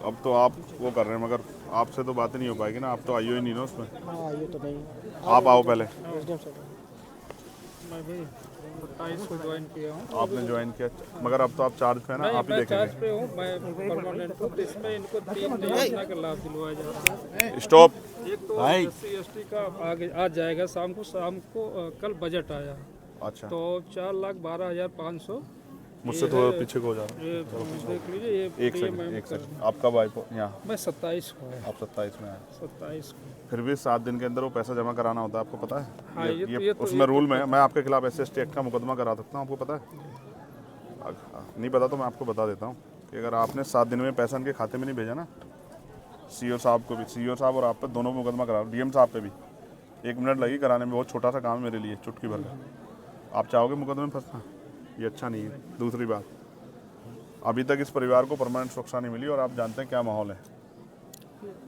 अब तो आप वो कर रहे हैं, मगर आपसे तो बात नहीं हो पाएगी ना, आप तो आइयो ही नहीं ना उसमें। हाँ ये तो नहीं। आप आओ पहले। एसडीएम साहब मैं भी 27 को ज्वाइन किया हूँ। आपने ज्वाइन किया, मगर अब तो आप चार्ज पे है ना, आप ही मैं चार्ज देखेंगे। पे हूँ, मैं परमानेंट हूँ। तो इसमें इनको 3 योजना का लाभ दिलवाया जा रहा है। स्टॉप। एक तो SC/ST का आगे आज जाएगा शाम को कल बजट आया अच्छा, तो 4,12,500। मुझसे थोड़ा पीछे को हो जा रहा है। ये देख लीजिए, ये एक सेकंड, एक सेकंड। आप कब आए यहाँ? मैं 27 को है, आप 27 में आए। 27 को। फिर भी 7 दिन के अंदर वो पैसा जमा कराना होता है, आपको पता है? हाँ, ये उसमें रूल में है। मैं आपके खिलाफ SC/ST एक्ट का मुकदमा करा सकता हूँ, आपको पता है? नहीं पता तो मैं आपको बता देता हूँ कि अगर आपने 7 दिन में पैसा इनके खाते में नहीं भेजा ना, CO साहब को भी, CO साहब और आप पे दोनों मुकदमा करा, DM साहब पे भी 1 मिनट लगी कराने में। बहुत छोटा सा काम है मेरे लिए, चुटकी भर का। आप चाहोगे मुकदमे में फंसना? ये अच्छा नहीं है। दूसरी बात, अभी तक इस परिवार को परमानेंट सुरक्षा नहीं मिली और आप जानते हैं क्या माहौल है।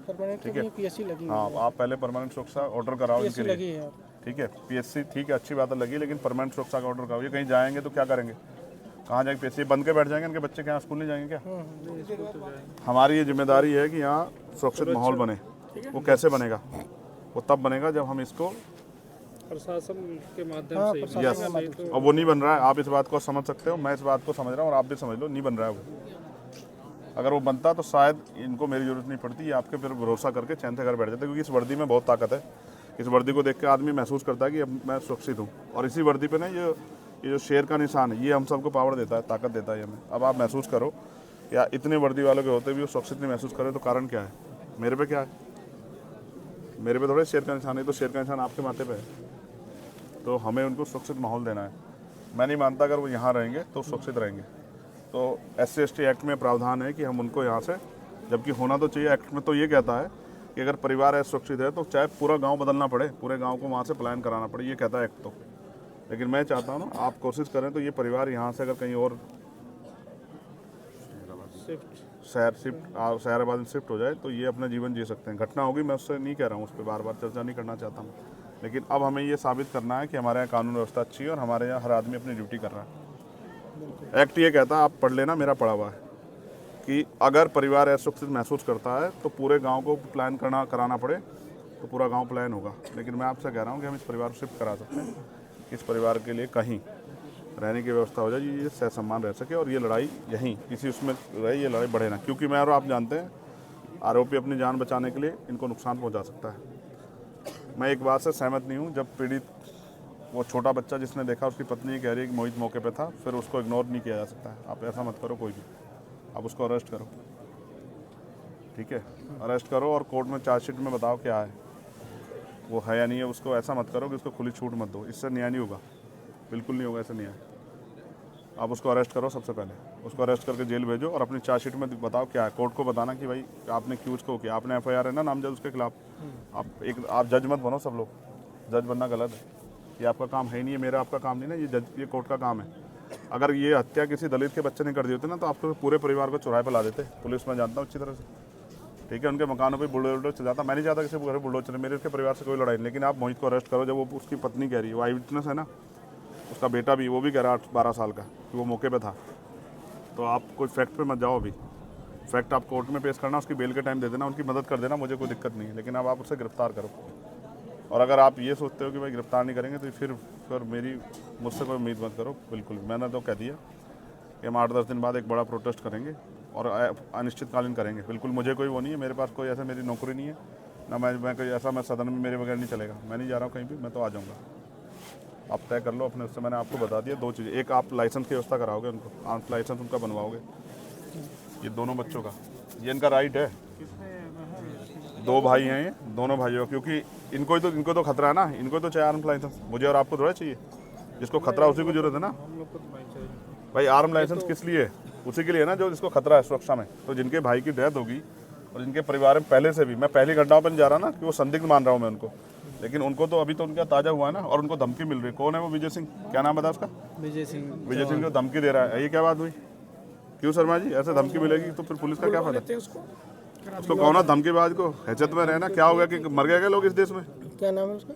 परमानेंट ठीक है। PSC लगी हाँ, आप पहले परमानेंट सुरक्षा ऑर्डर कराओ इनके PSC लगी लिए। है यार। ठीक है, PSC ठीक है, अच्छी बात है लगी, लेकिन परमानेंट सुरक्षा का ऑर्डर कराओ। ये कहीं जाएंगे तो क्या करेंगे? कहाँ जाएंगे? PSC बंद के बैठ जाएंगे? इनके बच्चे क्या स्कूल नहीं जाएंगे क्या? हमारी ये जिम्मेदारी है कि यहाँ सुरक्षित माहौल बने। वो कैसे बनेगा? वो तब बनेगा जब हम इसको, प्रशासन के माध्यम से ही यस, नहीं तो और वो नहीं बन रहा है। आप इस बात को समझ सकते हो, मैं इस बात को समझ रहा हूँ और आप भी समझ लो, नहीं बन रहा है वो। अगर वो बनता तो शायद इनको मेरी जरूरत नहीं पड़ती, ये आपके फिर भरोसा करके चैन से घर बैठ जाते, क्योंकि इस वर्दी में बहुत ताकत है। इस वर्दी को देख के आदमी महसूस करता है कि अब मैं सुरक्षित हूँ। और इसी वर्दी पे ना ये जो शेर का निशान है, ये हम सबको पावर देता है, ताकत देता है ये हमें। अब आप महसूस करो, या इतने वर्दी वालों के होते भी वो सुरक्षित नहीं महसूस करे, तो कारण क्या है? मेरे पे क्या है? मेरे पे थोड़े शेर का निशान है, तो शेर का निशान आपके माथे पे है। तो हमें उनको सुरक्षित माहौल देना है। मैं नहीं मानता अगर वो यहाँ रहेंगे तो सुरक्षित रहेंगे। तो SC/ST एक्ट में प्रावधान है कि हम उनको यहाँ से, जबकि होना तो चाहिए, एक्ट में तो ये कहता है कि अगर परिवार असुरक्षित है तो चाहे पूरा गांव बदलना पड़े, पूरे गांव को वहाँ से पलायन कराना पड़े, ये कहता है एक्ट तो। लेकिन मैं चाहता हूँ ना, आप कोशिश करें तो ये परिवार यहाँ से अगर कहीं और शहराबाद में शिफ्ट हो जाए तो ये अपना जीवन जी सकते हैं। घटना होगी, मैं उससे नहीं कह रहा हूँ, उस पर बार बार चर्चा नहीं करना चाहता हूँ, लेकिन अब हमें ये साबित करना है कि हमारे यहाँ कानून व्यवस्था अच्छी है और हमारे यहाँ हर आदमी अपनी ड्यूटी कर रहा है। एक्ट ये कहता है, आप पढ़ लेना, मेरा पढ़ा हुआ है, कि अगर परिवार असुरक्षित महसूस करता है तो पूरे गांव को प्लान कराना पड़े तो पूरा गांव प्लान होगा। लेकिन मैं आपसे कह रहा हूं कि हम इस परिवार को शिफ्ट करा सकते हैं, इस परिवार के लिए कहीं रहने की व्यवस्था हो जाए, ये सहसम्मान रह सके, और ये लड़ाई यहीं किसी उसमें रहे, ये लड़ाई बढ़े ना। क्योंकि मैं और आप जानते हैं, आरोपी अपनी जान बचाने के लिए इनको नुकसान पहुँचा सकता है। मैं एक बात से सहमत नहीं हूँ, जब पीड़ित वो छोटा बच्चा जिसने देखा, उसकी पत्नी कह रही है कि मोहित मौके पे था, फिर उसको इग्नोर नहीं किया जा सकता है। आप ऐसा मत करो कोई भी, आप उसको अरेस्ट करो। ठीक है, अरेस्ट करो और कोर्ट में चार्जशीट में बताओ क्या है, वो है या नहीं है। उसको ऐसा मत करो कि उसको खुली छूट मत दो, इससे न्याय नहीं होगा, बिल्कुल नहीं होगा ऐसा न्याय। आप उसको अरेस्ट करो, सबसे पहले उसको अरेस्ट करके जेल भेजो और अपनी चार्जशीट में बताओ क्या है। कोर्ट को बताना कि भाई आपने क्यों उसको किया, आपने FIR है ना नामजद उसके खिलाफ। आप जज मत बनो, सब लोग जज बनना गलत है, ये आपका काम है ही नहीं है, मेरा आपका काम नहीं ना, ये कोर्ट का काम है। अगर ये हत्या किसी दलित के बच्चे ने कर दी होती ना, तो आप तो पूरे परिवार को चौराहे पर ला देते। पुलिस में जानता हूँ अच्छी तरह से, ठीक है, उनके मकानों पे बुलडोजर चल जाता। मैं नहीं चाहता किसी घर बुलडोजर चले, मेरे उसके परिवार से कोई लड़ाई नहीं। लेकिन आप मोहित को अरेस्ट करो, जब वो उसकी पत्नी कह रही है, वो आई विटनेस है ना, उसका बेटा भी, वो भी कह रहा है 12 साल का कि वो मौके पे था। तो आप कोई फैक्ट पे मत जाओ, अभी फैक्ट आप कोर्ट में पेश करना, उसकी बेल के टाइम दे देना, उनकी मदद कर देना, मुझे कोई दिक्कत नहीं है। लेकिन अब आप उसे गिरफ्तार करो। और अगर आप ये सोचते हो कि भाई गिरफ्तार नहीं करेंगे तो फिर मुझसे कोई उम्मीद मत करो, बिल्कुल। मैंने तो कह दिया कि हम 8-10 दिन बाद एक बड़ा प्रोटेस्ट करेंगे और अनिश्चितकालीन करेंगे। बिल्कुल मुझे कोई वो नहीं है, मेरे पास कोई ऐसा मेरी नौकरी नहीं है ना, मैं कोई ऐसा, मैं सदन में मेरे बगैर नहीं चलेगा। मैं नहीं जा रहा हूँ कहीं भी, मैं तो आ जाऊँगा। आप तय कर लो अपने, उससे मैंने आपको बता दिया 2 चीज़ें। एक, आप लाइसेंस की व्यवस्था कराओगे उनको, आर्म्स लाइसेंस उनका बनवाओगे, ये दोनों बच्चों का, ये इनका राइट है। 2 भाई हैं ये, दोनों भाइयों, क्योंकि इनको तो खतरा है ना, इनको तो चाहिए आर्म्स लाइसेंस। मुझे और आपको थोड़ा चाहिए, जिसको खतरा उसी को जरूरत है ना। हम लोग को तो नहीं चाहिए। भाई आर्म लाइसेंस किस लिए? उसी के लिए ना जो जिसको खतरा है सुरक्षा में। तो जिनके भाई की डेथ होगी और जिनके परिवार में पहले से भी, मैं पहली घटनाओं पर नहीं जा रहा ना कि वो संदिग्ध मान रहा हूँ मैं उनको, लेकिन उनको तो अभी तो उनका ताज़ा हुआ है ना, और उनको धमकी मिल रही है। कौन है वो? विजय सिंह, क्या नाम बता उसका? विजय सिंह जो धमकी दे रहा है, ये क्या बात हुई? क्यों शर्मा जी, ऐसे धमकी मिलेगी तो फिर पुलिस का क्या फायदा? उसको कहो ना धमकीबाज को, हैसियत में रहना। क्या हो गया कि मर गए क्या लोग इस देश में? क्या नाम है उसका?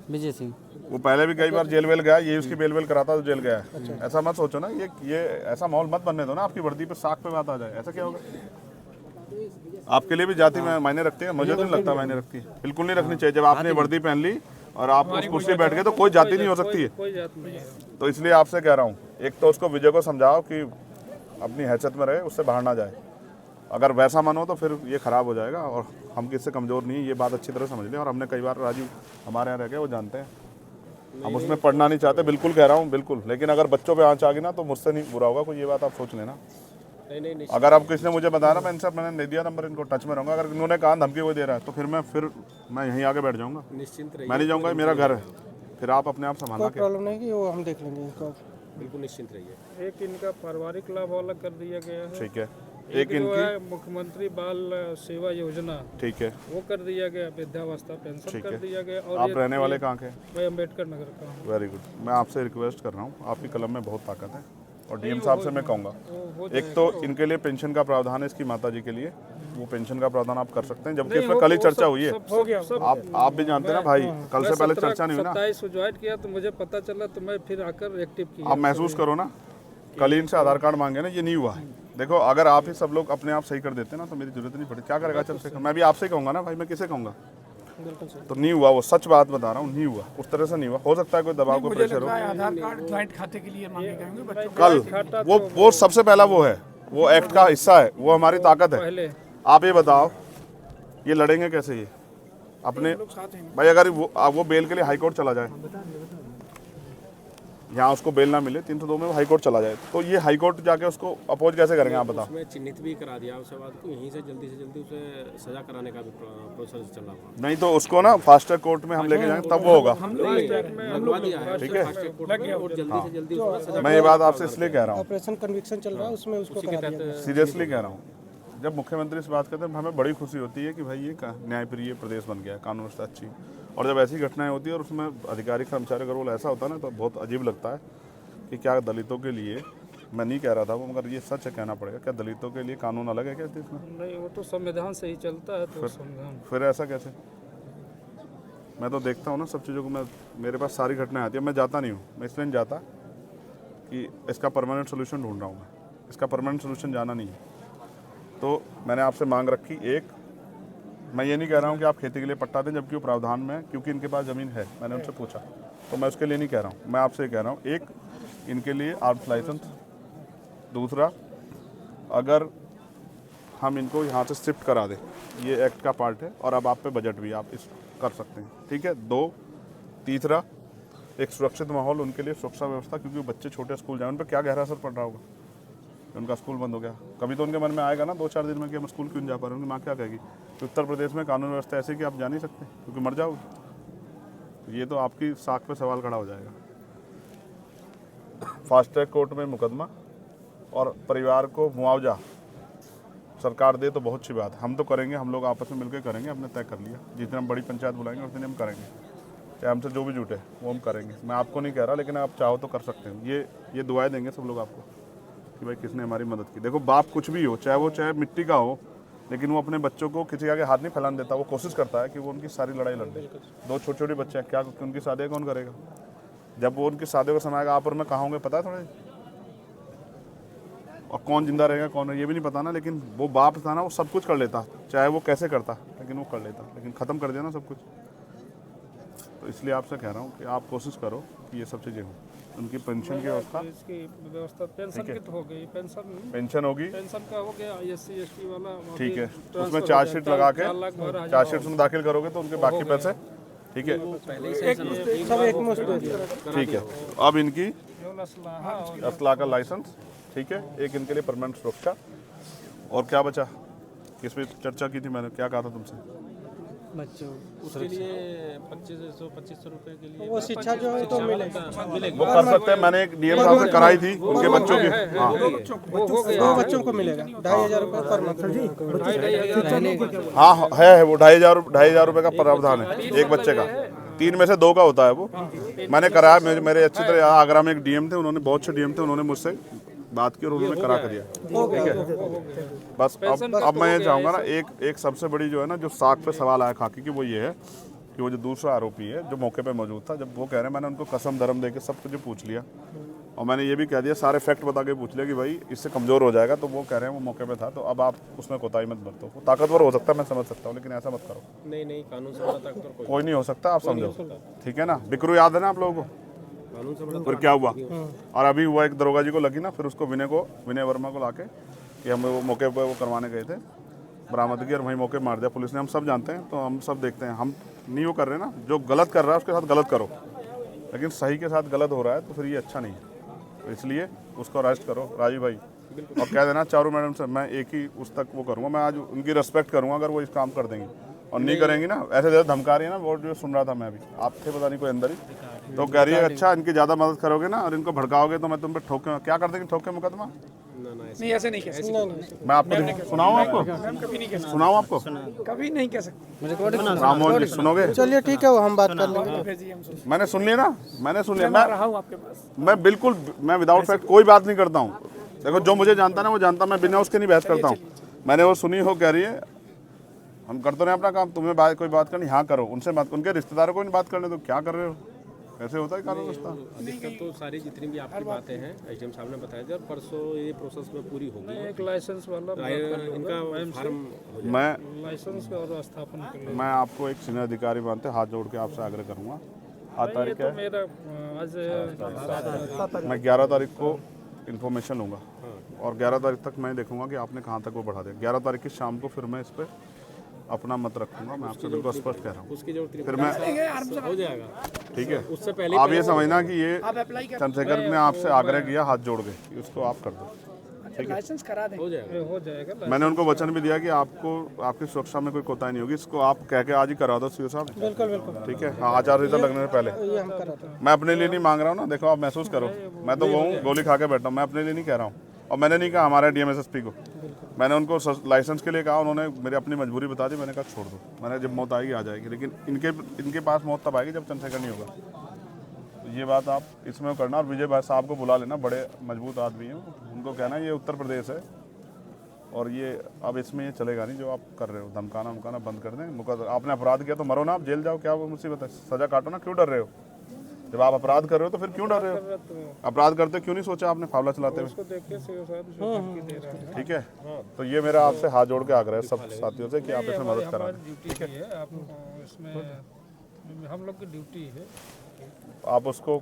विजय सिंह। वो पहले भी कई बार जेल वेल गया, ये उसकी बेल वेल कराता तो जेल गया है। ऐसा मत सोचो ना, ये ऐसा माहौल मत बनने दो ना आपकी वर्दी पे साख पे बात आ जाए, ऐसा क्या होगा। आपके लिए भी जाति में मायने रखती है, मुझे तो नहीं लगता मायने रखती है, बिल्कुल नहीं रखनी चाहिए। जब आपने वर्दी पहन ली और आप उस कुर्सी पे बैठ गए तो कोई जाति नहीं हो सकती है। कोई जात नहीं है। तो इसलिए आपसे कह रहा हूँ, एक तो उसको विजय को समझाओ कि अपनी हैसियत में रहे, उससे बाहर ना जाए। अगर वैसा मन हो तो फिर ये खराब हो जाएगा, और हम किससे कमज़ोर नहीं है, ये बात अच्छी तरह समझ लें। और हमने कई बार, राजीव हमारे यहाँ रह गए, वो जानते हैं, हम उसमें पढ़ना नहीं चाहते, बिल्कुल कह रहा हूँ, बिल्कुल। लेकिन अगर बच्चों पे आँच आ गई ना तो मुझसे नहीं बुरा होगा कोई, ये बात आप सोच लेना। नहीं अगर आप किसी ने मुझे बताया ना, मैं इनसे, मैंने दे दिया नंबर, इनको टच में रहूँगा। अगर इन्होंने कहा धमकी कोई दे रहा है तो फिर मैं यहीं आके बैठ जाऊँगा, निश्चिंत मैं नहीं जाऊँगा, मेरा घर है। फिर आप अपने आप संभालना। कोई प्रॉब्लम नहीं कि वो हम देख लेंगे इसको, बिल्कुल निश्चिंत रहिए। एक इनका पारिवारिक लाभ अलग कर दिया गया है। ठीक है, एक जो है मुख्यमंत्री बाल सेवा योजना, ठीक है, वो कर दिया गया। वृद्धावस्था पेंशन कर दिया गया। और आप रहने वाले कहाँ के? मैं अम्बेडकर नगर का हूँ। Very good. मैं आपसे रिक्वेस्ट कर रहा हूँ, आपकी कलम में बहुत ताकत है, और डीएम साहब से मैं कहूँगा, एक तो इनके लिए पेंशन का प्रावधान है, इसकी माता जी के लिए, वो पेंशन का प्रावधान आप कर सकते हैं, जबकि इसमें कल ही चर्चा हुई है। हो गया आप भी जानते हैं ना भाई, कल से पहले चर्चा नहीं हुई ना। 27 को ज्वाइन किया तो मुझे पता चला, तो मैं फिर आकर एक्टिव किया। आप महसूस करो ना, कल ही इनसे आधार कार्ड मांगे ना, ये नहीं हुआ है। देखो, अगर आप ही सब लोग अपने आप सही कर देते ना तो मेरी जरूरत नहीं पड़ी। क्या करेगा, चल से मैं भी आपसे ही कहूँगा ना भाई, मैं किसे कहूँगा। तो नहीं हुआ, वो सच बात बता रहा हूँ, नहीं हुआ, उस तरह से नहीं हुआ। हो सकता है कोई दबाव को प्रेशर हो। आधार कार्ड ज्वाइंट खाते के लिए मांगे गए होंगे बच्चों कल वो सबसे पहला वो है, वो एक्ट का हिस्सा है, वो हमारी ताकत है। पहले आप ये बताओ, ये लड़ेंगे कैसे ये अपने भाई? अगर वो बेल के लिए हाई कोर्ट चला जाए, यहाँ उसको बेल ना मिले 302 में, वो हाई कोर्ट चला जाए, तो ये हाई कोर्ट जाके उसको अपोज कैसे करेंगे आप बताओ। उसमें चिन्हित भी करा दिया उसके बाद को, यहीं से जल्दी उसे सजा कराने का भी प्रोसेस चल रहा हुआ। नहीं तो उसको ना फास्ट ट्रैक कोर्ट में हम लेके जाएंगे, तब वो होगा। लगवा दिया है, ठीक है, और जल्दी से जल्दी उसको सजा। मैं ये बात आपसे इसलिए कह रहा हूँ, ऑपरेशन कन्विक्शन चल रहा है, उसमें उसको करा दिया गया। सीरियसली कह रहा हूँ। जब मुख्यमंत्री से बात करते हैं हमें बड़ी खुशी होती है कि भाई ये न्यायप्रिय प्रदेश बन गया, कानून व्यवस्था अच्छी। और जब ऐसी घटनाएं होती है और उसमें अधिकारी कर्मचारी का रोल ऐसा होता है ना, तो बहुत अजीब लगता है कि क्या दलितों के लिए, मैं नहीं कह रहा था वो, मगर ये सच है, कहना पड़ेगा, क्या दलितों के लिए कानून अलग है क्या देश में? नहीं, वो तो संविधान से ही चलता है। तो संविधान फिर ऐसा कैसे? मैं तो देखता हूँ ना सब चीज़ों को, मेरे पास सारी घटनाएं आती है, मैं जाता नहीं हूँ। मैं इसलिए नहीं जाता कि इसका परमानेंट सोल्यूशन ढूंढ रहा हूँ मैं, इसका परमानेंट सोल्यूशन जाना नहीं है। तो मैंने आपसे मांग रखी, एक, मैं ये नहीं कह रहा हूँ कि आप खेती के लिए पट्टा दें, जबकि वो प्रावधान में, क्योंकि इनके पास ज़मीन है, मैंने उनसे पूछा, तो मैं उसके लिए नहीं कह रहा हूँ। मैं आपसे ये कह रहा हूँ, एक, इनके लिए आर्म्स लाइसेंस। दूसरा, अगर हम इनको यहाँ से शिफ्ट करा दें, ये एक्ट का पार्ट है, और अब आप पे बजट भी आप इस कर सकते हैं, ठीक है। दो, तीसरा, एक सुरक्षित माहौल उनके लिए, सुरक्षा व्यवस्था, क्योंकि बच्चे छोटे स्कूल जाए, उन पर क्या गहरा असर पड़ रहा होगा, उनका स्कूल बंद हो गया। कभी तो उनके मन में आएगा ना 2-4 दिन में कि हम स्कूल क्यों नहीं जा पा रहे, उनकी माँ क्या कहेगी कि उत्तर प्रदेश में कानून व्यवस्था ऐसी कि आप जा नहीं सकते क्योंकि मर जाओगे। ये तो आपकी साख पे सवाल खड़ा हो जाएगा। फास्ट ट्रैक कोर्ट में मुकदमा और परिवार को मुआवजा सरकार दे तो बहुत अच्छी बात है, हम तो करेंगे, हम लोग आपस में मिलकर करेंगे, हमने तय कर लिया। जिस दिन हम बड़ी पंचायत बुलाएंगे उस दिन हम करेंगे, चाहे हमसे जो भी जुटे वो हम करेंगे। मैं आपको नहीं कह रहा, लेकिन आप चाहो तो कर सकते हैं। ये दुआएं देंगे सब लोग आपको कि भाई किसने हमारी मदद की। देखो, बाप कुछ भी हो, चाहे मिट्टी का हो, लेकिन वो अपने बच्चों को किसी आगे हाथ नहीं फैलाने देता। वो कोशिश करता है कि वो उनकी सारी लड़ाई लड़ दे। 2 छोटे बच्चे हैं, क्या उनकी शादी कौन करेगा? जब वो उनकी शादी को समय आएगा, आप और मैं कहाँ होंगे पता है थोड़ा, और कौन जिंदा रहेगा कौन है ये भी नहीं पता ना। लेकिन वो बाप था ना, वो सब कुछ कर लेता, चाहे वो कैसे करता, लेकिन वो कर लेता, लेकिन ख़त्म कर दिया ना सब कुछ। तो इसलिए आपसे कह रहा हूँ कि आप कोशिश करो कि ये सब चीज़ें हों। उनकी पेंशन की व्यवस्था, इसकी व्यवस्था, पेंशन की तो हो गई, पेंशन होगी, पेंशन का हो गया, SC ST वाला, ठीक है। उसमें चार्जशीट लगा के, चार्जशीट में दाखिल करोगे तो उनके बाकी पैसे, ठीक है, सब एक मुश्त दे दिया। ठीक है। अब इनकी असला का लाइसेंस, ठीक है, एक इनके लिए परमानेंट सुरक्षा। और क्या बचा, किस पे चर्चा की थी मैंने, क्या कहा था तुमसे? बच्चों उसके लिए 2500 रुपए के लिए वो शिक्षा जो है तो मिलेगा, वो कर सकते हैं। मैंने एक डीएम साहब से कराई थी उनके बच्चों की, हाँ 2 बच्चों को मिलेगा 2500 रुपये पर मंथ। हाँ है वो 2500 रुपये का प्रावधान है एक बच्चे का, 3 में से 2 का होता है वो। मैंने कराया, मेरे अच्छी तरह आगरा में एक डीएम थे, उन्होंने बहुत अच्छे डीएम थे, उन्होंने मुझसे बात की और उन्होंने करा कर दिया, ठीक है। बस अब मैं ये चाहूँगा ना, एक सबसे बड़ी जो है ना, जो साख पे सवाल आया खाकी की, वो ये है कि वो जो दूसरा आरोपी है जो मौके पे मौजूद था, जब वो कह रहे हैं मैंने उनको कसम धर्म दे के सब कुछ पूछ लिया और मैंने ये भी कह दिया, सारे फैक्ट बता के पूछ लिया कि भाई इससे कमज़ोर हो जाएगा, तो वो कह रहे हैं वो मौके पे था, तो अब आप उसमें कोताही मत बरतो। वो ताकतवर हो सकता है, मैं समझ सकता हूँ, लेकिन ऐसा मत करो। नहीं कानून से बड़ा ताकतवर कोई नहीं हो सकता, आप समझो, ठीक है ना। बिकरू याद है ना आप लोगों को, कानून से बड़ा फिर क्या हुआ, और अभी हुआ एक दरोगा जी को लगी ना, फिर उसको विनय वर्मा को लाके कि हम वो मौके पर वो करवाने गए थे, बरामदगी, और वहीं मौके मार दिया पुलिस ने। हम सब जानते हैं, तो हम सब देखते हैं, हम नहीं वो कर रहे ना, जो गलत कर रहा है उसके साथ गलत करो, लेकिन सही के साथ गलत हो रहा है तो फिर ये अच्छा नहीं है। तो इसलिए उसको अरेस्ट करो राजीव भाई, और कह देना चारू मैडम से मैं एक ही उस तक वो करूँगा, मैं आज उनकी रेस्पेक्ट करूँगा अगर वो इस काम कर देंगे, और नहीं करेंगी ना, ऐसे ज़्यादा धमका रही है ना, वो जो सुन रहा था मैं अभी, आप थे पता नहीं कोई अंदर ही, तो कह रही है अच्छा इनकी ज़्यादा मदद करोगे ना और इनको भड़काओगे तो मैं तुम पे ठोके, क्या कर देंगे, ठोके मुकदमा। नहीं ऐसे नहीं कह सकते, मैं आपको सुनाऊँ, आपको कभी नहीं कह सकते, सुनाऊँ, आपको कभी नहीं कह सकते। राममोहन जी सुनोगे, चलिए ठीक है, वो हम बात कर लेंगे। भेजिए हम सोच मैंने सुन लिया ना, मैंने सुन लिया, मैं रहा हूँ आपके पास। मैं बिल्कुल, मैं विदाउट फैक्ट कोई बात नहीं करता हूँ। देखो जो मुझे जानता ना वो जानता, मैं बिना उसके नहीं बहस करता हूँ। मैंने वो सुनी हो, कह रही है हम करते रहे अपना काम, तुम्हें कोई बात करनी हाँ करो, उनसे बात, उनके रिश्तेदारों को नहीं बात करने, तो क्या कर रहे हो, ऐसे होता है कानून व्यवस्था। अधिकतर तो सारी जितनी भी आपकी बातें हैं एसडीएम साहब ने बताया था, परसों ये प्रोसेस में पूरी होगी। एक लाइसेंस वाला इनका फार्म मैं लाइसेंस और स्थापन कर ले। मैं आपको एक सीनियर अधिकारी मानते हाथ जोड़ के आपसे आग्रह करूँगा, आज तारीख तो है, मेरा आज मैं 11 तारीख को इन्फॉर्मेशन लूँगा और 11 तारीख तक मैं देखूंगा कि आपने कहाँ तक वो बढ़ा दिया। 11 तारीख की शाम को फिर मैं इस पर अपना मत रखूंगा, मैं आपसे बिल्कुल स्पष्ट कह रहा हूँ। उसकी जो फिर मैं, हो जाएगा, ठीक है, उससे पहले आप ये समझना कि ये चंद्रशेखर ने आपसे आग्रह किया हाथ जोड़ के कि उसको आप कर दो, लाइसेंस करा दें, हो जाएगा। हो जाएगा। मैंने उनको वचन भी दिया कि आपको आपकी सुरक्षा में कोई कोताही नहीं होगी, इसको आप कह के आज ही करा दो सीओ साहब। बिल्कुल बिल्कुल, ठीक है, हाँ, आचार संहिता लगने से पहले। ये हम कराते हैं। मैं अपने लिए नहीं मांग रहा हूँ ना, देखो आप महसूस करो, मैं तो वो हूँ गोली खा के बैठा हूँ, मैं अपने लिए नहीं कह रहा हूँ। और मैंने नहीं कहा हमारे डीएमएसएसपी को, मैंने उनको लाइसेंस के लिए कहा, उन्होंने मेरी अपनी मजबूरी बता दी, मैंने कहा छोड़ दो, मैंने जब मौत आएगी आ जाएगी, लेकिन इनके पास मौत तब आएगी जब चंद्रशेखर नहीं होगा। तो ये बात आप इसमें करना, और विजय भाई साहब को बुला लेना, बड़े मजबूत आदमी हैं, उनको कहना ये उत्तर प्रदेश है और ये अब इसमें ये चलेगा नहीं जो आप कर रहे हो, धमकाना उमकाना बंद कर दें। आपने अपराध किया तो मरो ना, आप जेल जाओ, क्या वो मुसीबत है, सजा काटो ना, क्यों डर रहे हो? जब आप अपराध कर रहे हो तो फिर क्यों डर रहे हो? अपराध करते क्यों नहीं सोचा आपने फावला चलाते हुए? उसको देख के सीओ साहब जो धमकी दे रहा है, ठीक है, तो ये मेरा आपसे हाथ जोड़ के आग्रह है सब साथियों से कि आप इसमें मदद करा। हमारी ड्यूटी भी है, आप इसमें हम लोग की ड्यूटी है। आप उसको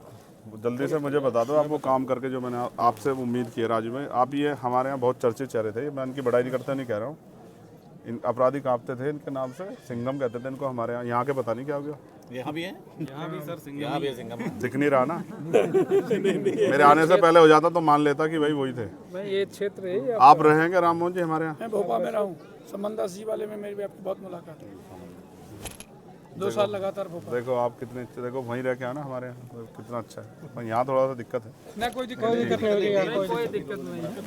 जल्दी से मुझे बता दो, आप वो काम करके जो मैंने आपसे उम्मीद की है। राजू भाई, आप ये हमारे यहाँ बहुत चर्चित चेहरे थे, मैं इनकी बड़ाई नहीं करता, नहीं कह रहा हूँ, इन अपराधी कांपते थे इनके नाम से, सिंघम कहते थे इनको हमारे यहाँ के, पता नहीं क्या हो गया, यहाँ भी है, यहाँ भी सर सिंघम, यहाँ भी है सिंघम। दिख नहीं रहा ना मेरे आने से पहले हो जाता तो मान लेता कि भाई वही थे। मैं ये क्षेत्र है, आप रहेंगे राममोहन जी हमारे यहाँ? मैं भोपाल में रहा हूँ, समंदा सी वाले में मेरी भी आपकी बहुत मुलाकात है, 2 साल लगातार भोपाल। देखो आप कितने अच्छे, देखो वहीं रह के आना हमारे यहाँ, कितना अच्छा है। यहाँ थोड़ा सा दिक्कत है। ना कोई दिक्कत नहीं, कोई दिक्कत नहीं है।